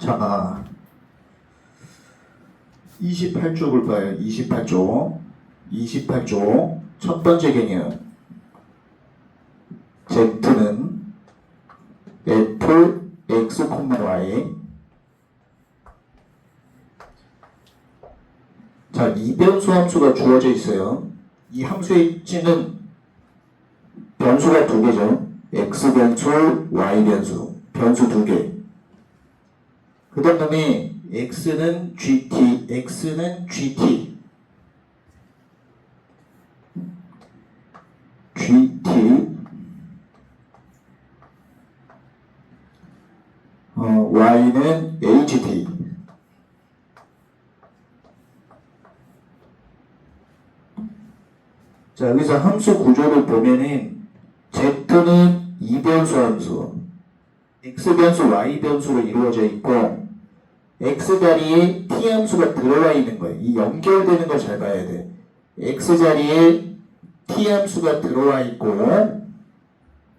자, 28쪽 볼 봐요. 28쪽. 28쪽. 첫 번째 개념. Z는 f x, y. 자, 이변수 함수가 주어져 있어요. 이 함수의 입지는 변수가 두 개죠. x 변수, y 변수. 변수 두 개. 그 다음에 x는 gt, x는 gt. gt, y는 ht. 자, 여기서 함수 구조를 보면은 z는 이변수 함수, x변수, y변수로 이루어져 있고 x자리에 t함수가 들어와 있는 거예요. 이 연결되는 걸 잘 봐야 돼. x자리에 t함수가 들어와 있고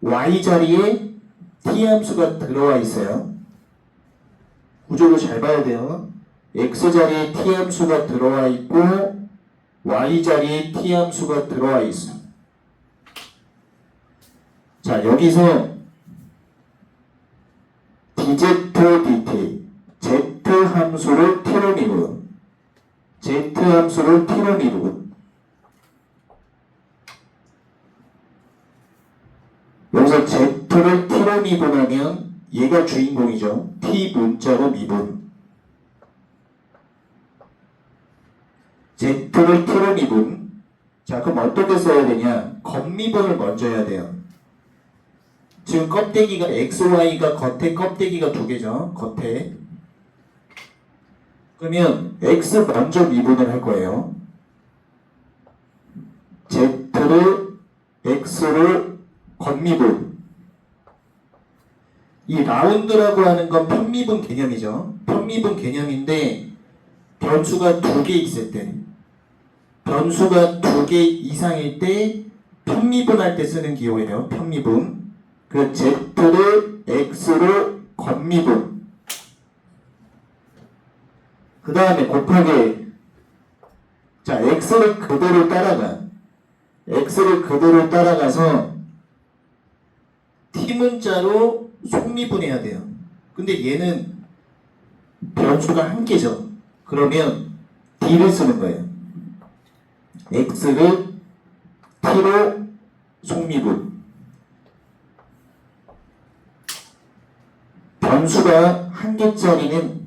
y자리에 t함수가 들어와 있어요. 구조를 잘 봐야 돼요. x자리에 t함수가 들어와 있고 y자리에 t함수가 들어와 있어. 자, 여기서 dz, dt, z함수를 t로 미분, z함수를 t로 미분. 여기서 z를 t로 미분하면 얘가 주인공이죠. t 문자로 미분. z를 t로 미분. 자, 그럼 어떻게 써야 되냐? 겉미분을 먼저 해야 돼요. 지금 껍데기가 xy가 겉에 껍데기가 두 개죠. 겉에. 그러면 x 먼저 미분을 할 거예요. z를 x로 겉미분. 이 라운드라고 하는 건 편미분 개념이죠. 편미분 개념인데 변수가 두 개 있을 때, 변수가 두 개 이상일 때 편미분할 때 쓰는 기호예요. 편미분. 그 z를 x로 겉미분. 그 다음에 곱하기. 자, x를 그대로 따라가. x를 그대로 따라가서 t문자로 속미분해야 돼요. 근데 얘는 변수가 한 개죠. 그러면 d를 쓰는 거예요. x를 t로 속미분. 변수가 한 개짜리는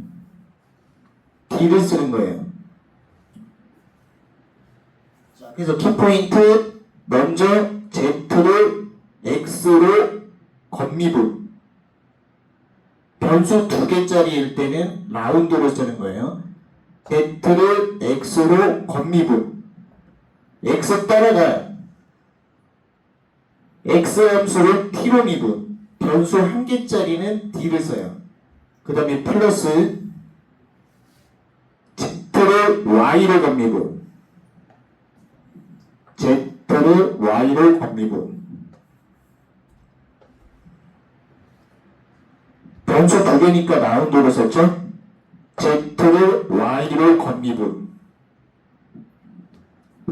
d를 쓰는 거예요. 자, 그래서 키포인트 먼저 z를 x로 겉미분. 변수 두 개짜리일 때는 라운드로 쓰는 거예요. z를 x로 겉미분. x 따라가. x 함수를 t로 미분. 변수 한 개짜리는 d를 써요. 그 다음에 플러스 z를 y로 겉미분. z를 y로 겉미분. 변수 두 개니까 라운드로 썼죠? z를 y로 겉미분.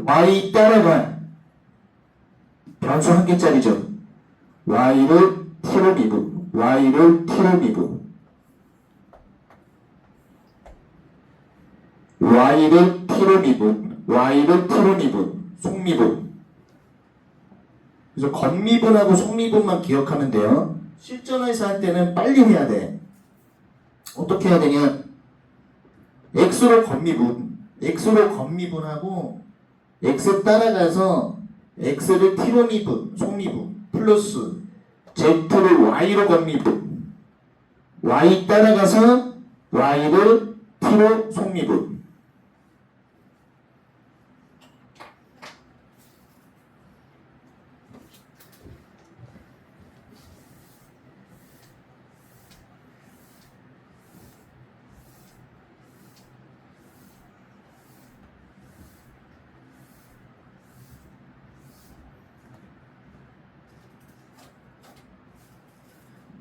y 따라가. 변수 한 개짜리죠. y를 t로 미분. y를 t로 미분. y를 t로 미분. y를 t로 미분. 속미분. 그래서 겉미분하고 속미분만 기억하면 돼요. 실전에서 할 때는 빨리 해야 돼. 어떻게 해야 되냐? x로 겉미분. x로 겉미분하고 x 따라가서 x를 t로 미분. 속미분. 플러스 z를 y로 겉미분. y 따라가서 y를 t로 속미분.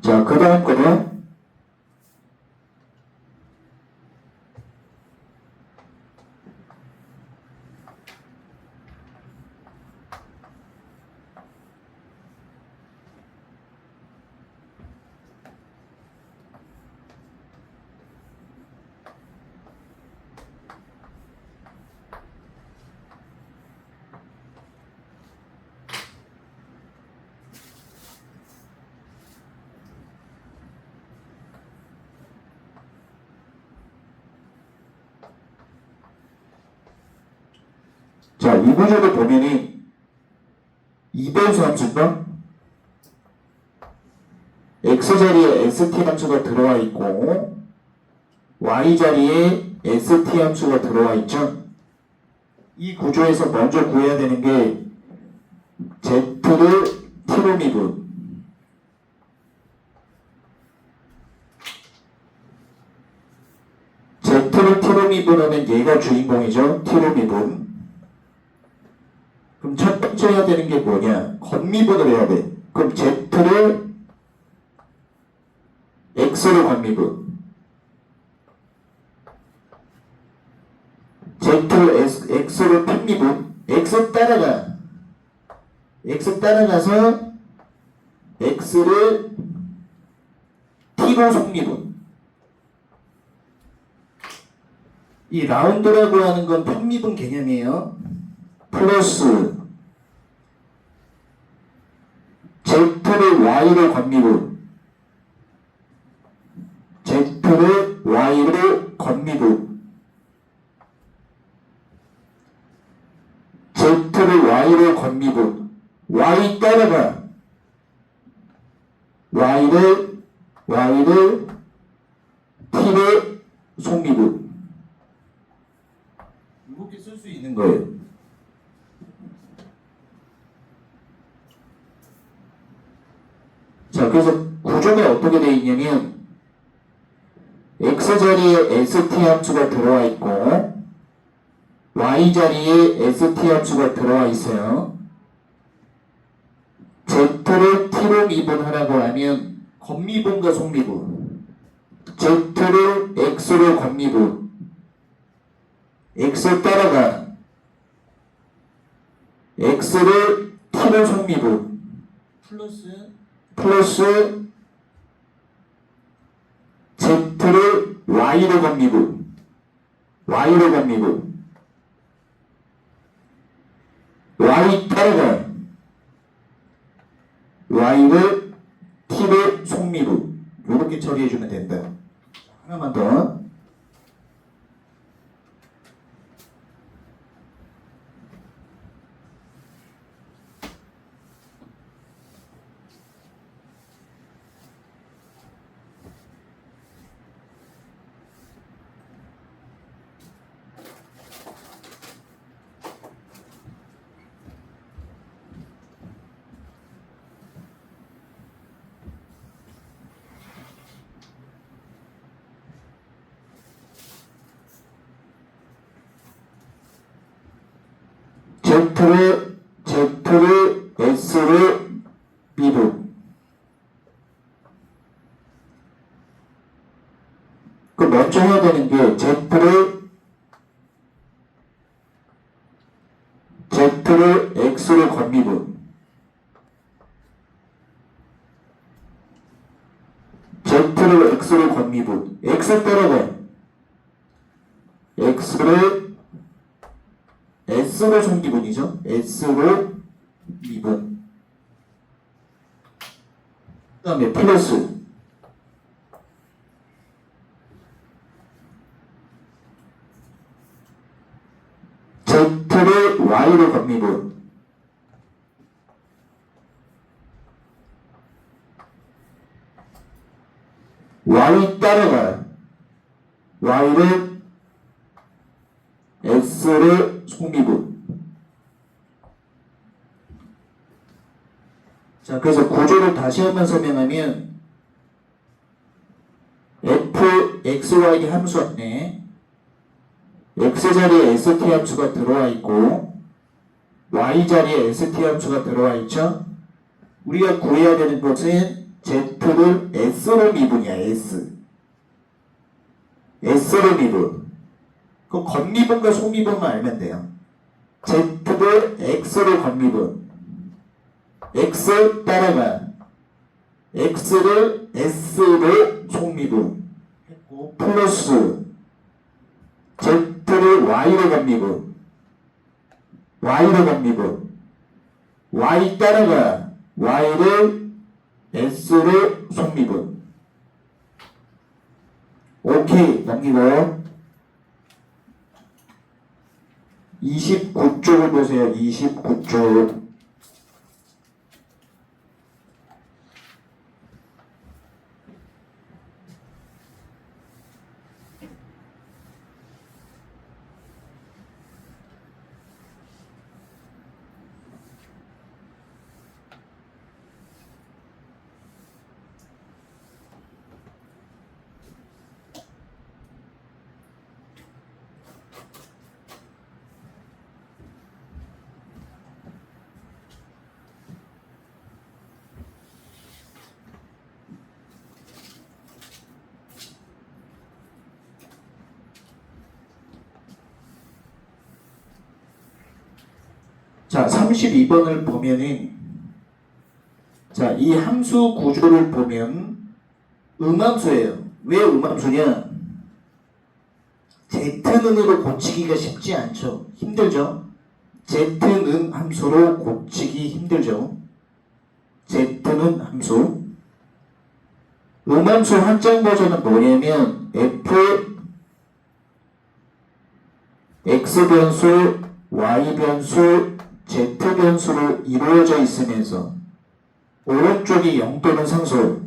자, 그 다음 거는 자, 이 구조를 보면은 이변수 함수가 x자리에 st 함수가 들어와 있고 y자리에 st 함수가 들어와 있죠. 이 구조에서 먼저 구해야 되는 게 z를 t로 미분 z를 t로 미분하면 얘가 주인공이죠. t로 미분. 그럼 첫 번째 해야 되는 게 뭐냐? 겉미분을 해야 돼. 그럼 z를 x로 겉미분 z를 x로 편미분 x 따라가서 x를 t로 속미분. 이 라운드라고 하는 건 편미분 개념이에요. 플러스 z를 y로 겉미분 z를 y로 겉미분 z를 y로 겉미분 y 따라가 y를 t로 속미분 이렇게 쓸 수 있는 거예요. 자, 그래서 구조가 어떻게 되어 있냐면 x자리에 st 함수가 들어와 있고 y자리에 st 함수가 들어와 있어요. z를 t로 미분하라고 하면 겉미분과 속미분 z를 x로 겉미분 x 따라가 x를 t로 속미분 플러스 z를 y로 겉미분 y 따라가 y를 t로 속미분 이렇게 처리해주면 된다. 하나만 더. z를 s로 미분 그 먼저 해야 되는 게 z를 x로 겉미분 z를 x로 겉미분 x 따라가 x를 s로 속미분이죠. s로 미분 그 다음에 플러스 z를 y로 겉미분 y 따라가 y를 s를 속미분. 자, 그래서 구조를 다시 한번 설명하면 fxy 함수 안에 x자리에 st 함수가 들어와 있고 y자리에 st 함수가 들어와 있죠. 우리가 구해야 되는 것은 z를 s로 미분이야. s로 미분. 그 겉미분과 속미분만 알면 돼요. z를 x로 겉미분 x 따라가 x를 s로 속미분 했고 플러스 z를 y로 겉미분 y 따라가 y를 s로 속미분. 오케이 넘기고 29쪽을 보세요. 29쪽. 자, 32번을 보면은, 자, 이 함수 구조를 보면 음함수예요. 왜 음함수냐? Z는으로 고치기가 쉽지 않죠. 힘들죠? Z는 함수로 고치기 힘들죠. Z는 함수. 음함수 확장 버전은 뭐냐면 f x 변수, y 변수, z 변수로 이루어져 있으면서 오른쪽이 0 또는 상수.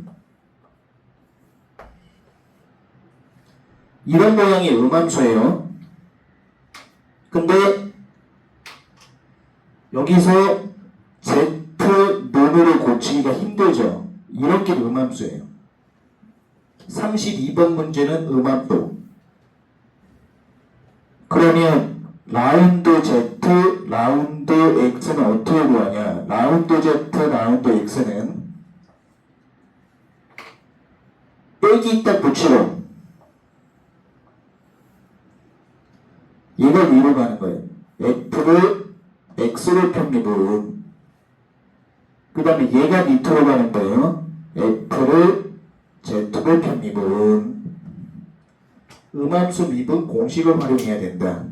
이런 모양의 음함수예요. 근데 여기서 z는으로 고치기가 힘들죠. 이렇게 음함수예요. 32번 문제는 음함수. 그러면 라운드 z, 라운드 x는 어떻게 구하냐? 라운드 z, 라운드 x는 빼기 딱 붙이고 얘가 위로 가는 거예요. f를 x로 편미분. 그 다음에 얘가 밑으로 가는 거예요. f를 z로 편미분. 음함수 미분 공식을 활용해야 된다.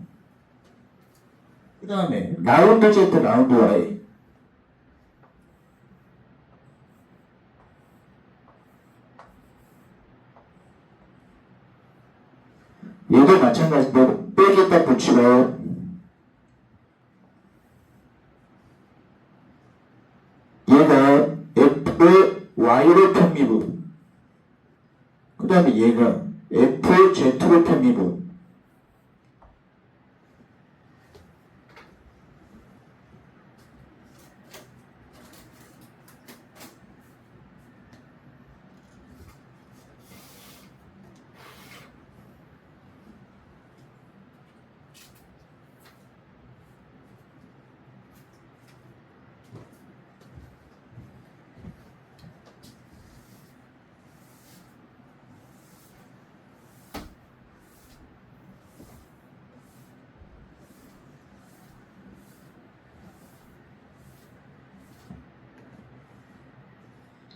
그 다음에 라운드 z, 라운드 y. 얘도 마찬가지로 빼기 딱 붙이고 얘가 f를 y로 편미분. 그 다음에 얘가 f z로 편미분.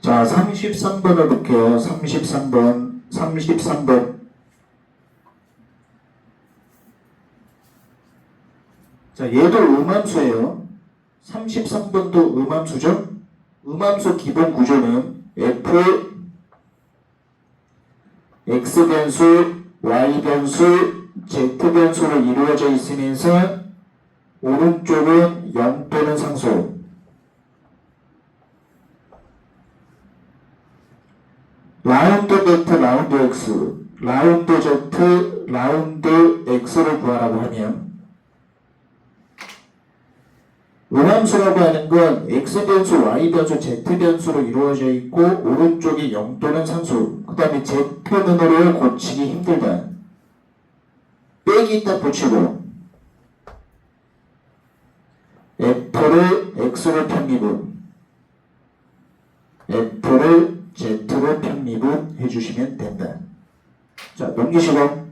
자, 33번을 볼게요. 33번. 자, 얘도 음함수예요. 33번도 음함수죠? 음함수 기본 구조는 f, x 변수, y 변수, z 변수로 이루어져 있으면서 오른쪽은 0 또는 상수. 라운드 z, 라운드 x, 라운드 z, 라운드 x를 구하라고 하면 음함수라고 하는 건 x 변수, y 변수, z 변수로 이루어져 있고 오른쪽이 0 또는 상수. 그 다음에 z는으로 고치기 힘들다. 빼기 딱 붙이고 f를 x로 편미분, f를 z로 편미분 해주시면 된다. 자, 넘기시고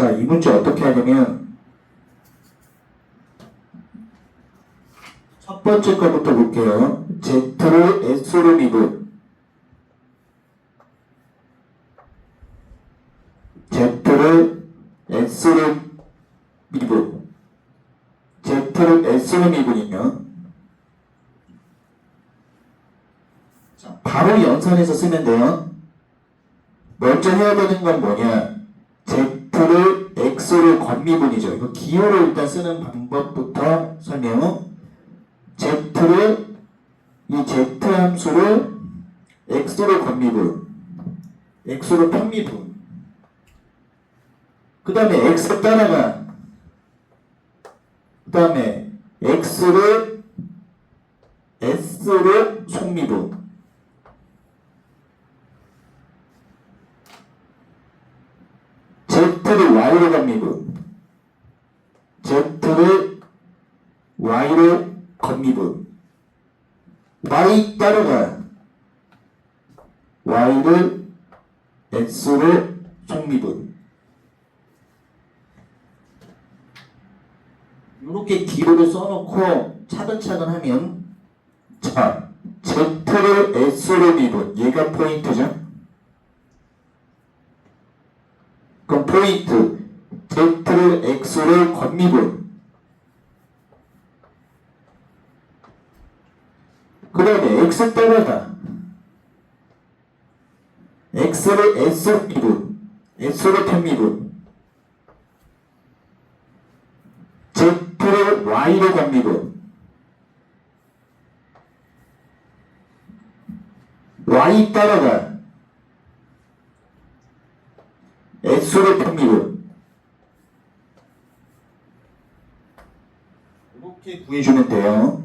자, 이 문제 어떻게 하냐면 첫 번째 거부터 볼게요. Z를 S로 미분, Z를 S로 미분, Z를 S로 미분이면 자, 바로 연산해서 쓰면 돼요. 먼저 해야 되는 건 뭐냐? Z를 X로 건미분이죠. 이거 기호를 일단 쓰는 방법부터 설명. Z를 이 Z 함수를 X로 건미분, X로 편미분. 그 다음에 X 따라가. 그 다음에 X를 S로 속미분. Z를 Y로 건미분, Z를 Y로 건미분, Y 따라가 Y를 S로 속미분. 이렇게 기호를 써놓고 차근차근 하면 자, Z를 S로 미분, 얘가 포인트죠. 그럼 포인트 Z를 X로 건미분, 그 다음에 X 따라가 X를 S로 미분, S로 편미분, Z를 Y로 건미분, Y 따라가 S로 편미분. 이렇게 구해주면 돼요.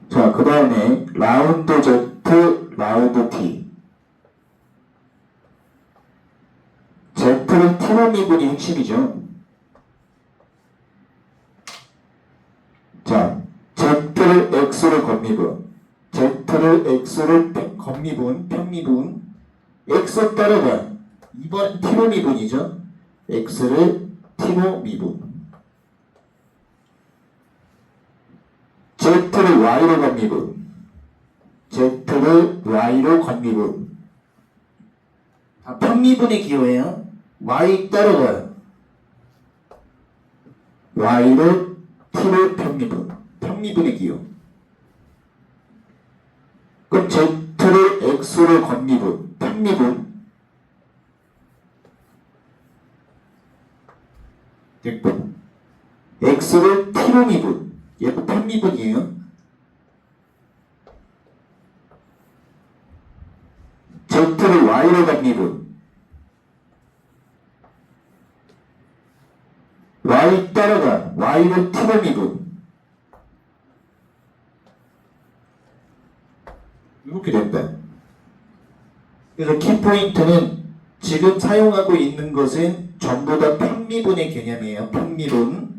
자, 그 다음에 라운드 Z, 라운드 T. Z는 T로 미분이 핵심이죠. 자, Z를 X로 건미분, Z를 X로 건미분, 편미분, X 따라가 이번 T로 미분이죠. X를 T로 미분. Z를 Y로 건미분, Z를 Y로 건미분. 다 편미분의 기호예요. Y 따라가요. Y를 T로 편미분, 편미분의 기호. 그럼 Z를 X로 건미분, 편미분. 됐고, X를 T로 미분, 얘도 편미분이에요. Z를 Y로 건미분, Y 따라가 Y를 T로 미분. 이렇게 된다. 그래서 키포인트는 지금 사용하고 있는 것은 전부 다 편미분의 개념이에요. 편미분.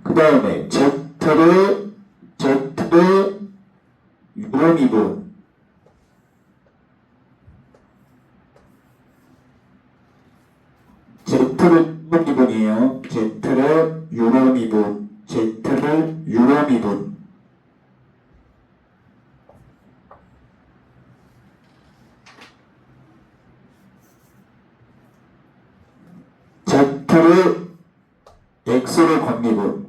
그 다음에 Z를 유로미분, Z를 유로미분이에요. 개념이에요. Z를 유로 미분, Z를 유로 미분. Z를 X로 건미분.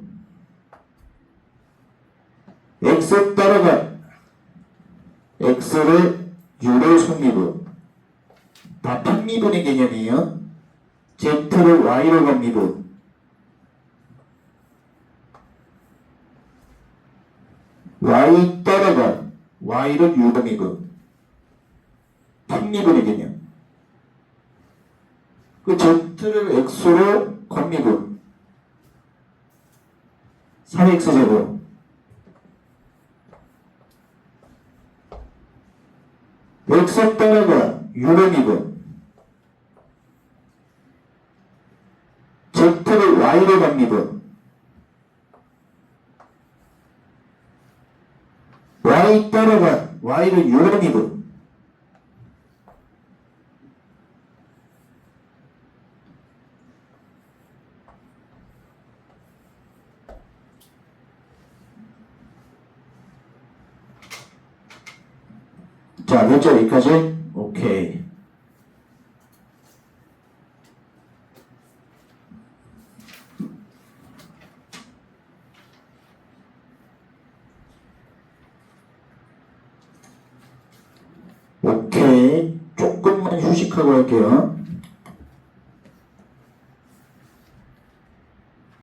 X 따라가 X를 유로 손미분. 다 편미분의 개념이에요. Z를 Y로 건미분. Y 따라가 Y를 유로 미분. 편미분의 개념. 그 Z를 X로 건미분. 3X제곱. X 따라가 유로 미분. Z를 Y로 건미분. Y 따라가 Y를 유로 미분. 자, 몇 점 여기까지? 오케이. 오케이. 조금만 휴식하고 할게요.